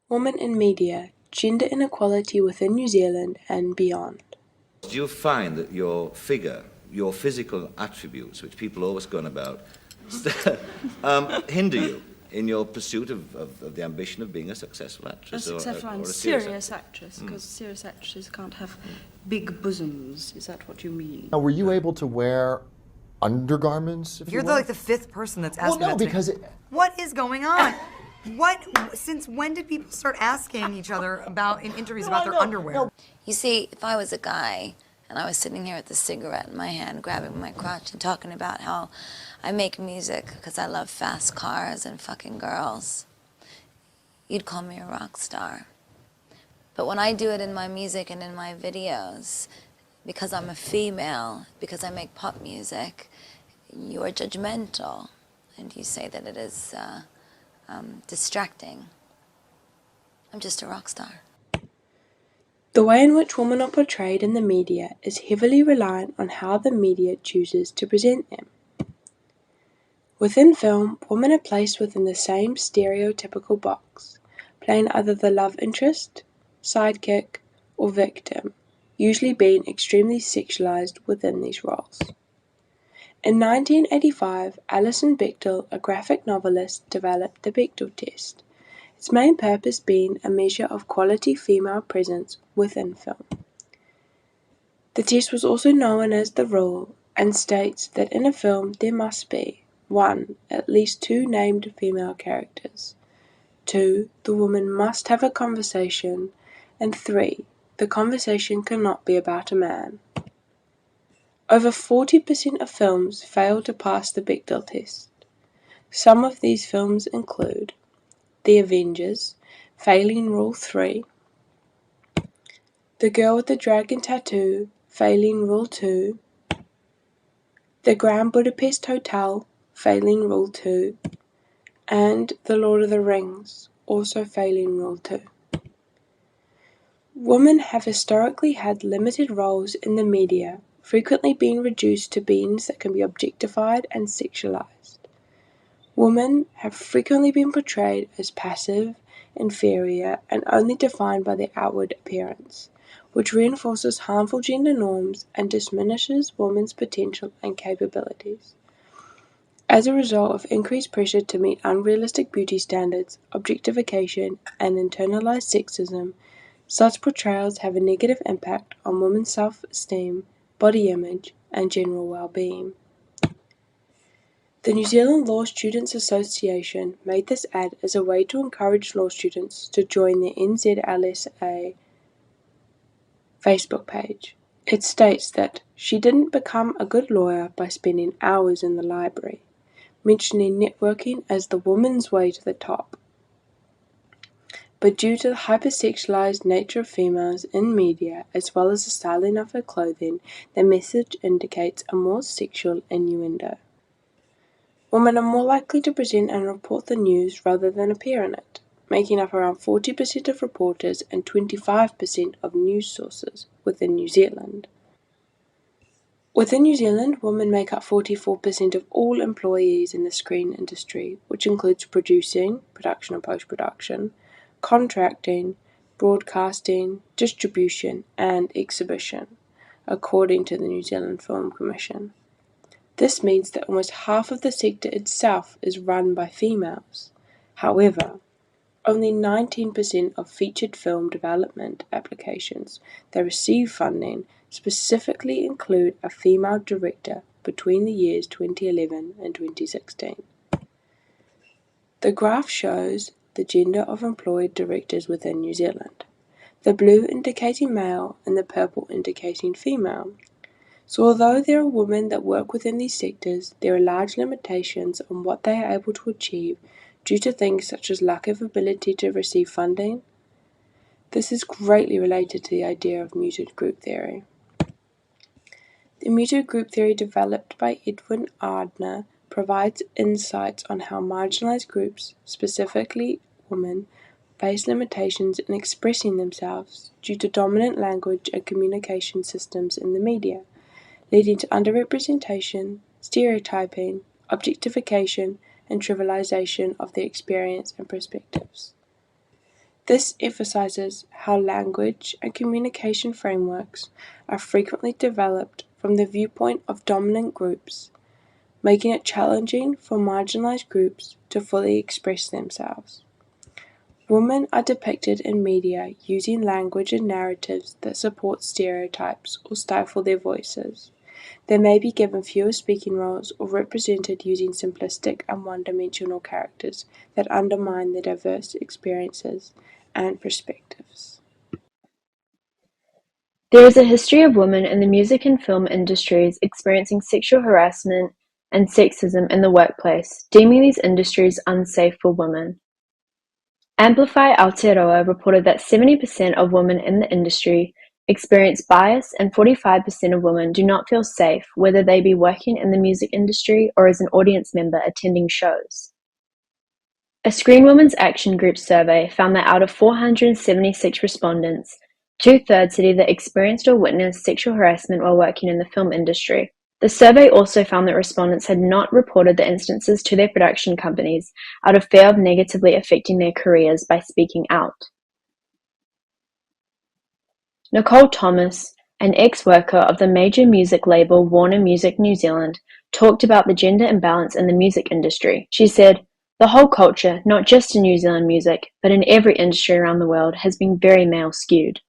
Women in media, gender inequality within New Zealand and beyond. Do you find that your figure, your physical attributes, which people always go on about, hinder you in your pursuit of the ambition of being a successful actress? A successful and serious actress, because serious actresses can't have big bosoms. Is that what you mean? Now, were you able to wear undergarments? You're like the fifth person that's asking Well, no, that to me. because What is going on? Since when did people start asking each other in interviews about their underwear? No. You see, if I was a guy and I was sitting here with a cigarette in my hand, grabbing my crotch and talking about how I make music because I love fast cars and fucking girls, you'd call me a rock star. But when I do it in my music and in my videos, because I'm a female, because I make pop music, you are judgmental and you say that it is distracting. I'm just a rock star. The way in which women are portrayed in the media is heavily reliant on how the media chooses to present them. Within film, women are placed within the same stereotypical box, playing either the love interest, sidekick, or victim, usually being extremely sexualized within these roles. In 1985, Alison Bechdel, a graphic novelist, developed the Bechdel test, its main purpose being a measure of quality female presence within film. The test was also known as the rule and states that in a film there must be 1. At least 2 named female characters, 2. The woman must have a conversation, and 3. The conversation cannot be about a man. Over 40% of films fail to pass the Bechdel test. Some of these films include The Avengers, failing Rule 3, The Girl with the Dragon Tattoo, failing Rule 2, The Grand Budapest Hotel, failing Rule 2, and The Lord of the Rings, also failing Rule 2. Women have historically had limited roles in the media, frequently being reduced to beings that can be objectified and sexualized. Women have frequently been portrayed as passive, inferior, and only defined by their outward appearance, which reinforces harmful gender norms and diminishes women's potential and capabilities. As a result of increased pressure to meet unrealistic beauty standards, objectification, and internalized sexism, such portrayals have a negative impact on women's self-esteem, body image, and general well-being. The New Zealand Law Students Association made this ad as a way to encourage law students to join the NZLSA Facebook page. It states that she didn't become a good lawyer by spending hours in the library, mentioning networking as the woman's way to the top. But due to the hypersexualized nature of females in media, as well as the styling of her clothing, the message indicates a more sexual innuendo. Women are more likely to present and report the news rather than appear in it, making up around 40% of reporters and 25% of news sources within New Zealand. Within New Zealand, women make up 44% of all employees in the screen industry, which includes production and post-production, contracting, broadcasting, distribution, and exhibition, according to the New Zealand Film Commission. This means that almost half of the sector itself is run by females. However, only 19% of featured film development applications that receive funding specifically include a female director between the years 2011 and 2016. The graph shows the gender of employed directors within New Zealand, the blue indicating male and the purple indicating female. So although there are women that work within these sectors, there are large limitations on what they are able to achieve due to things such as lack of ability to receive funding. This is greatly related to the idea of muted group theory. The muted group theory developed by Edwin Ardner provides insights on how marginalized groups, specifically women, face limitations in expressing themselves due to dominant language and communication systems in the media, leading to underrepresentation, stereotyping, objectification, and trivialization of their experience and perspectives. This emphasizes how language and communication frameworks are frequently developed from the viewpoint of dominant groups, making it challenging for marginalized groups to fully express themselves. Women are depicted in media using language and narratives that support stereotypes or stifle their voices. They may be given fewer speaking roles or represented using simplistic and one-dimensional characters that undermine their diverse experiences and perspectives. There is a history of women in the music and film industries experiencing sexual harassment and sexism in the workplace, deeming these industries unsafe for women. Amplify Aotearoa reported that 70% of women in the industry experience bias and 45% of women do not feel safe whether they be working in the music industry or as an audience member attending shows. A Screen Women's Action Group survey found that out of 476 respondents, 2/3 said either experienced or witnessed sexual harassment while working in the film industry. The survey also found that respondents had not reported the instances to their production companies out of fear of negatively affecting their careers by speaking out. Nicole Thomas, an ex-worker of the major music label Warner Music New Zealand, talked about the gender imbalance in the music industry. She said, "The whole culture, not just in New Zealand music, but in every industry around the world, has been very male-skewed."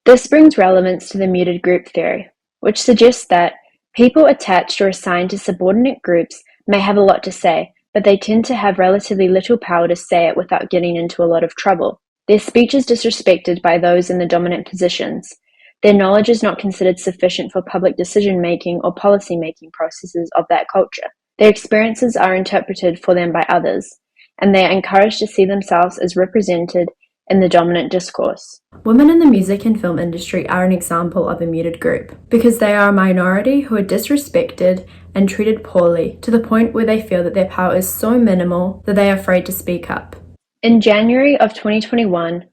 This brings relevance to the muted group theory, which suggests that people attached or assigned to subordinate groups may have a lot to say, but they tend to have relatively little power to say it without getting into a lot of trouble. Their speech is disrespected by those in the dominant positions. Their knowledge is not considered sufficient for public decision-making or policy-making processes of that culture. Their experiences are interpreted for them by others, and they are encouraged to see themselves as represented in the dominant discourse. Women in the music and film industry are an example of a muted group, because they are a minority who are disrespected and treated poorly to the point where they feel that their power is so minimal that they are afraid to speak up. In January of 2021,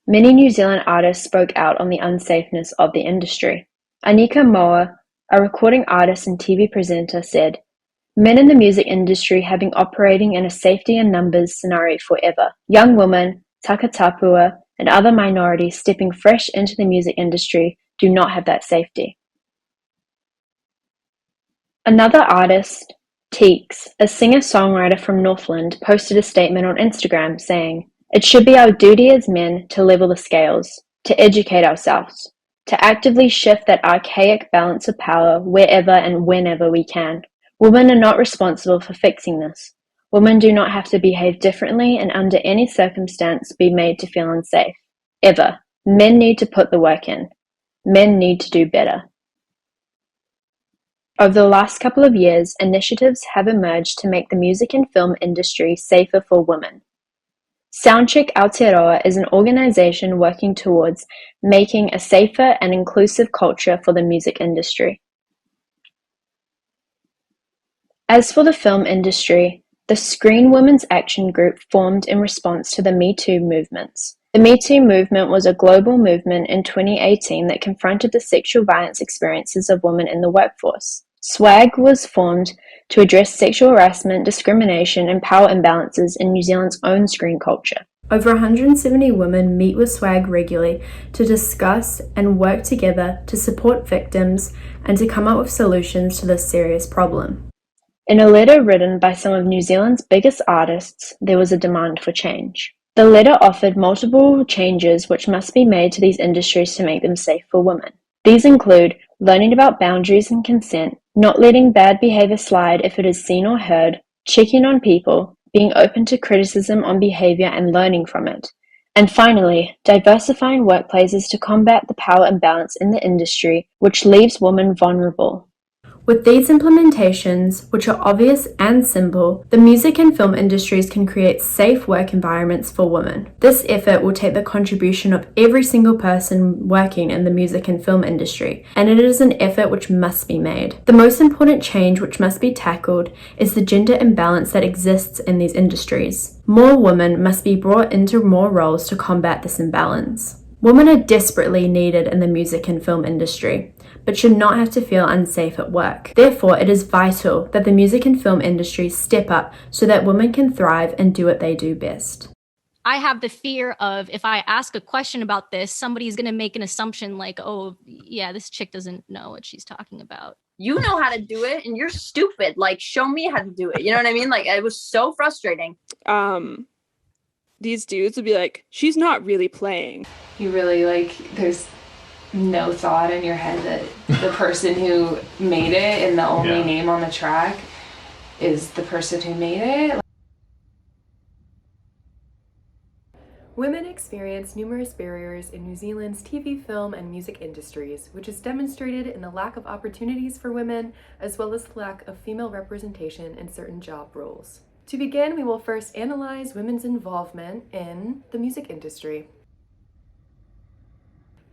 many New Zealand artists spoke out on the unsafeness of the industry. Anika Moa, a recording artist and TV presenter, said, "Men in the music industry have been operating in a safety in numbers scenario forever. Young women, takatapua, and other minorities stepping fresh into the music industry do not have that safety." Another artist, Teeks, a singer-songwriter from Northland, posted a statement on Instagram saying, "It should be our duty as men to level the scales, to educate ourselves, to actively shift that archaic balance of power wherever and whenever we can. Women are not responsible for fixing this. Women do not have to behave differently and under any circumstance be made to feel unsafe. Ever. Men need to put the work in. Men need to do better." Over the last couple of years, initiatives have emerged to make the music and film industry safer for women. Soundcheck Aotearoa is an organization working towards making a safer and inclusive culture for the music industry. As for the film industry, the Screen Women's Action Group formed in response to the Me Too movements. The Me Too movement was a global movement in 2018 that confronted the sexual violence experiences of women in the workforce. SWAG was formed to address sexual harassment, discrimination, and power imbalances in New Zealand's own screen culture. Over 170 women meet with SWAG regularly to discuss and work together to support victims and to come up with solutions to this serious problem. In a letter written by some of New Zealand's biggest artists, there was a demand for change. The letter offered multiple changes which must be made to these industries to make them safe for women. These include learning about boundaries and consent, not letting bad behavior slide if it is seen or heard, checking on people, being open to criticism on behavior and learning from it, and finally, diversifying workplaces to combat the power imbalance in the industry, which leaves women vulnerable. With these implementations, which are obvious and simple, the music and film industries can create safe work environments for women. This effort will take the contribution of every single person working in the music and film industry, and it is an effort which must be made. The most important change which must be tackled is the gender imbalance that exists in these industries. More women must be brought into more roles to combat this imbalance. Women are desperately needed in the music and film industry, but should not have to feel unsafe at work. Therefore, it is vital that the music and film industries step up so that women can thrive and do what they do best. I have the fear of if I ask a question about this, somebody's going to make an assumption like, oh, yeah, this chick doesn't know what she's talking about. You know how to do it and you're stupid. Like, show me how to do it. You know what I mean? Like, it was so frustrating. These dudes would be like, she's not really playing. You really, like, there's no thought in your head that the person who made it and the only name on the track is the person who made it. Women experience numerous barriers in New Zealand's TV, film, and music industries, which is demonstrated in the lack of opportunities for women, as well as the lack of female representation in certain job roles. To begin, we will first analyze women's involvement in the music industry.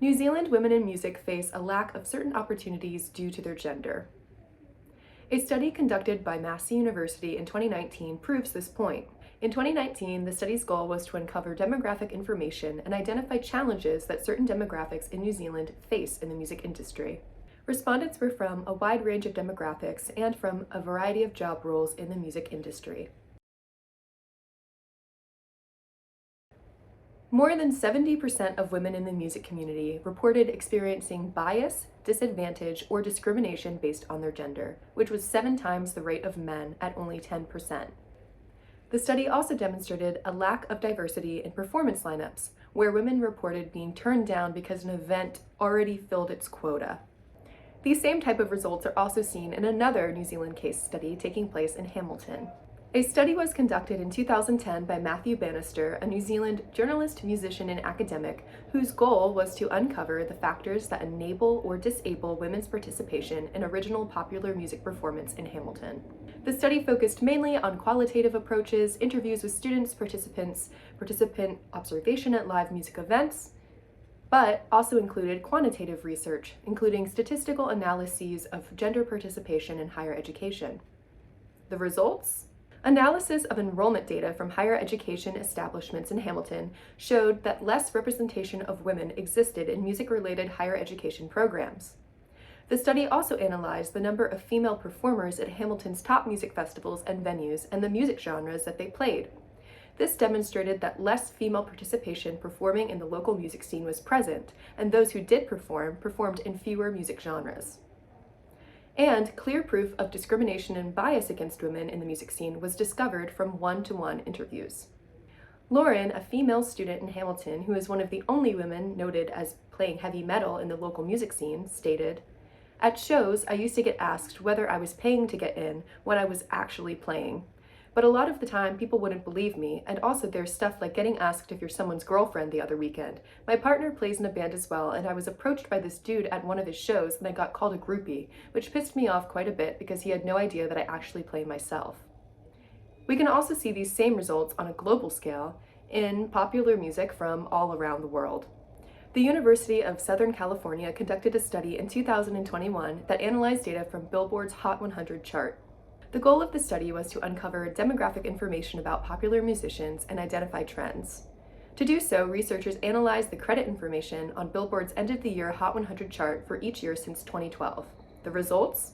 New Zealand women in music face a lack of certain opportunities due to their gender. A study conducted by Massey University in 2019 proves this point. In 2019, the study's goal was to uncover demographic information and identify challenges that certain demographics in New Zealand face in the music industry. Respondents were from a wide range of demographics and from a variety of job roles in the music industry. More than 70% of women in the music community reported experiencing bias, disadvantage, or discrimination based on their gender, which was 7 times the rate of men at only 10%. The study also demonstrated a lack of diversity in performance lineups, where women reported being turned down because an event already filled its quota. These same type of results are also seen in another New Zealand case study taking place in Hamilton. A study was conducted in 2010 by Matthew Bannister, a New Zealand journalist, musician, and academic, whose goal was to uncover the factors that enable or disable women's participation in original popular music performance in Hamilton. The study focused mainly on qualitative approaches, interviews with students, participant observation at live music events, but also included quantitative research, including statistical analyses of gender participation in higher education. The results? Analysis of enrollment data from higher education establishments in Hamilton showed that less representation of women existed in music-related higher education programs. The study also analyzed the number of female performers at Hamilton's top music festivals and venues and the music genres that they played. This demonstrated that less female participation performing in the local music scene was present, and those who did perform performed in fewer music genres. And clear proof of discrimination and bias against women in the music scene was discovered from one-to-one interviews. Lauren, a female student in Hamilton who is one of the only women noted as playing heavy metal in the local music scene, stated, "At shows, I used to get asked whether I was paying to get in when I was actually playing. But a lot of the time, people wouldn't believe me, and also there's stuff like getting asked if you're someone's girlfriend the other weekend. My partner plays in a band as well, and I was approached by this dude at one of his shows, and I got called a groupie, which pissed me off quite a bit because he had no idea that I actually play myself." We can also see these same results on a global scale in popular music from all around the world. The University of Southern California conducted a study in 2021 that analyzed data from Billboard's Hot 100 chart. The goal of the study was to uncover demographic information about popular musicians and identify trends. To do so, researchers analyzed the credit information on Billboard's end-of-the-year Hot 100 chart for each year since 2012. The results?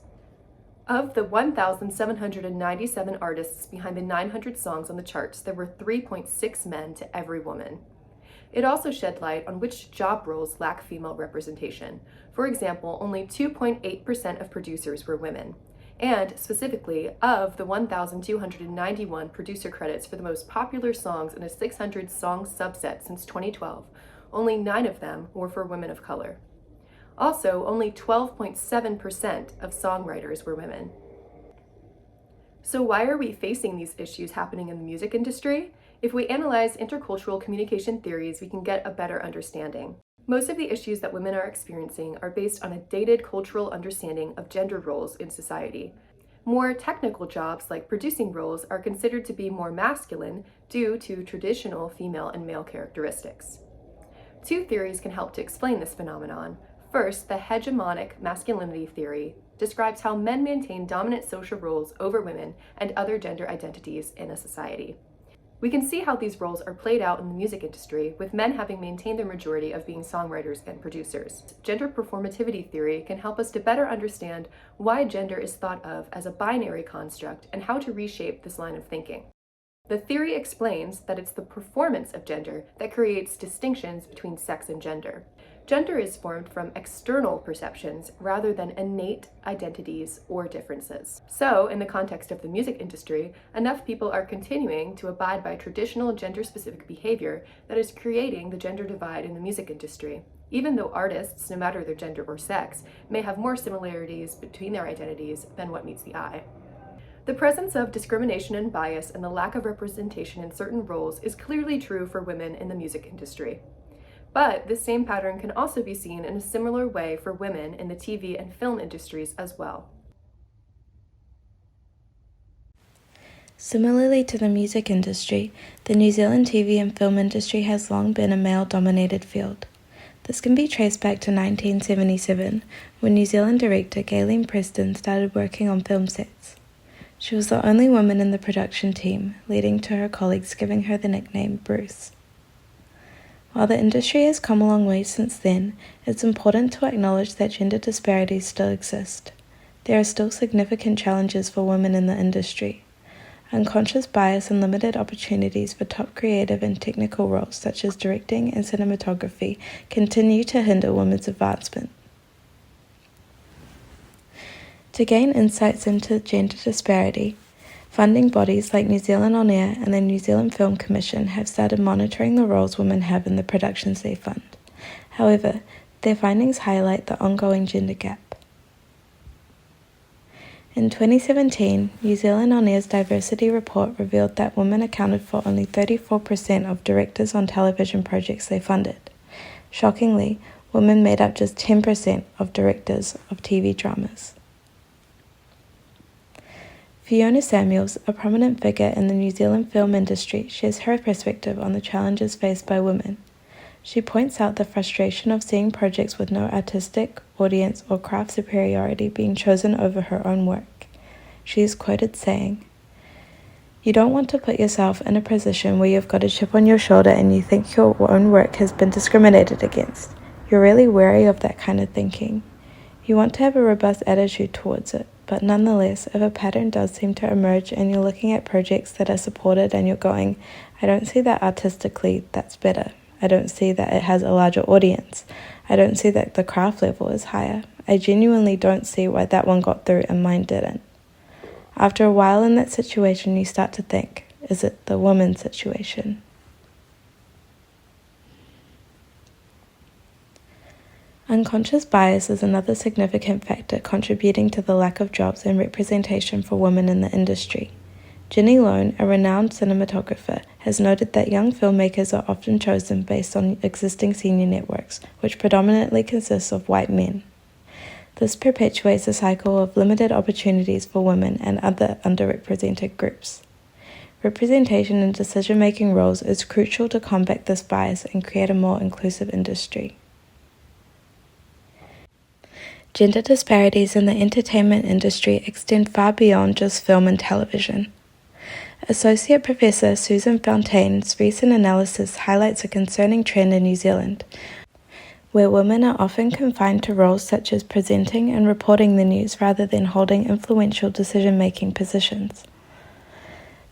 Of the 1,797 artists behind the 900 songs on the charts, there were 3.6 men to every woman. It also shed light on which job roles lack female representation. For example, only 2.8% of producers were women. And specifically, of the 1,291 producer credits for the most popular songs in a 600-song subset since 2012, only 9 of them were for women of color. Also, only 12.7% of songwriters were women. So why are we facing these issues happening in the music industry? If we analyze intercultural communication theories, we can get a better understanding. Most of the issues that women are experiencing are based on a dated cultural understanding of gender roles in society. More technical jobs, like producing roles, are considered to be more masculine due to traditional female and male characteristics. 2 theories can help to explain this phenomenon. First, the hegemonic masculinity theory describes how men maintain dominant social roles over women and other gender identities in a society. We can see how these roles are played out in the music industry, with men having maintained their majority of being songwriters and producers. Gender performativity theory can help us to better understand why gender is thought of as a binary construct and how to reshape this line of thinking. The theory explains that it's the performance of gender that creates distinctions between sex and gender. Gender is formed from external perceptions rather than innate identities or differences. So, in the context of the music industry, enough people are continuing to abide by traditional gender-specific behavior that is creating the gender divide in the music industry, even though artists, no matter their gender or sex, may have more similarities between their identities than what meets the eye. The presence of discrimination and bias and the lack of representation in certain roles is clearly true for women in the music industry. But this same pattern can also be seen in a similar way for women in the TV and film industries as well. Similarly to the music industry, the New Zealand TV and film industry has long been a male-dominated field. This can be traced back to 1977, when New Zealand director Gayleen Preston started working on film sets. She was the only woman in the production team, leading to her colleagues giving her the nickname Bruce. While the industry has come a long way since then, it's important to acknowledge that gender disparities still exist. There are still significant challenges for women in the industry. Unconscious bias and limited opportunities for top creative and technical roles such as directing and cinematography continue to hinder women's advancement. To gain insights into gender disparity, funding bodies like New Zealand On Air and the New Zealand Film Commission have started monitoring the roles women have in the productions they fund. However, their findings highlight the ongoing gender gap. In 2017, New Zealand On Air's diversity report revealed that women accounted for only 34% of directors on television projects they funded. Shockingly, women made up just 10% of directors of TV dramas. Fiona Samuels, a prominent figure in the New Zealand film industry, shares her perspective on the challenges faced by women. She points out the frustration of seeing projects with no artistic, audience, or craft superiority being chosen over her own work. She is quoted saying, "You don't want to put yourself in a position where you've got a chip on your shoulder and you think your own work has been discriminated against. You're really wary of that kind of thinking. You want to have a robust attitude towards it. But nonetheless, if a pattern does seem to emerge and you're looking at projects that are supported and you're going, I don't see that artistically that's better. I don't see that it has a larger audience. I don't see that the craft level is higher. I genuinely don't see why that one got through and mine didn't." After a while in that situation, you start to think, is it the woman's situation? Unconscious bias is another significant factor contributing to the lack of jobs and representation for women in the industry. Ginny Lone, a renowned cinematographer, has noted that young filmmakers are often chosen based on existing senior networks, which predominantly consists of white men. This perpetuates a cycle of limited opportunities for women and other underrepresented groups. Representation in decision-making roles is crucial to combat this bias and create a more inclusive industry. Gender disparities in the entertainment industry extend far beyond just film and television. Associate Professor Susan Fontaine's recent analysis highlights a concerning trend in New Zealand, where women are often confined to roles such as presenting and reporting the news rather than holding influential decision-making positions.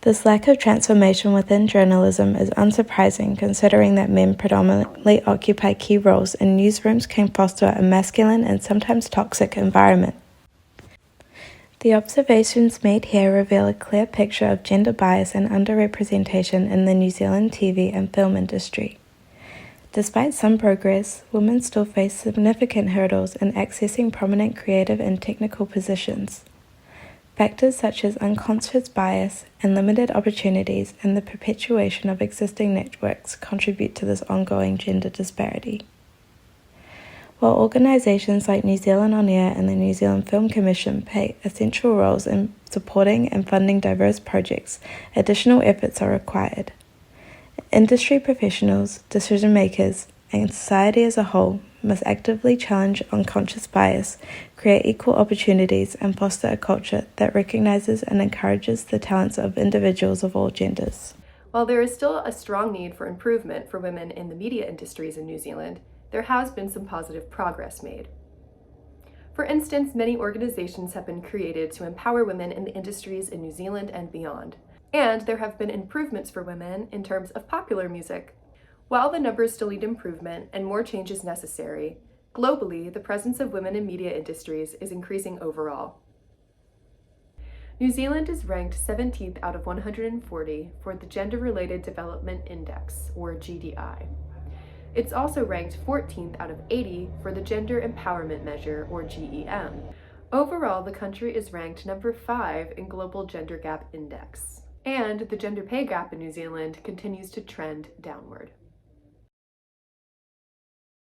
This lack of transformation within journalism is unsurprising considering that men predominantly occupy key roles and newsrooms can foster a masculine and sometimes toxic environment. The observations made here reveal a clear picture of gender bias and underrepresentation in the New Zealand TV and film industry. Despite some progress, women still face significant hurdles in accessing prominent creative and technical positions. Factors such as unconscious bias and limited opportunities and the perpetuation of existing networks contribute to this ongoing gender disparity. While organisations like New Zealand On Air and the New Zealand Film Commission play essential roles in supporting and funding diverse projects, additional efforts are required. Industry professionals, decision makers, and society as a whole must actively challenge unconscious bias, create equal opportunities, and foster a culture that recognises and encourages the talents of individuals of all genders. While there is still a strong need for improvement for women in the media industries in New Zealand, there has been some positive progress made. For instance, many organizations have been created to empower women in the industries in New Zealand and beyond. And there have been improvements for women in terms of popular music. While the numbers still need improvement and more change is necessary, globally, the presence of women in media industries is increasing overall. New Zealand is ranked 17th out of 140 for the Gender-Related Development Index, or GDI. It's also ranked 14th out of 80 for the Gender Empowerment Measure, or GEM. Overall, the country is ranked number 5 in Global Gender Gap Index. And the gender pay gap in New Zealand continues to trend downward.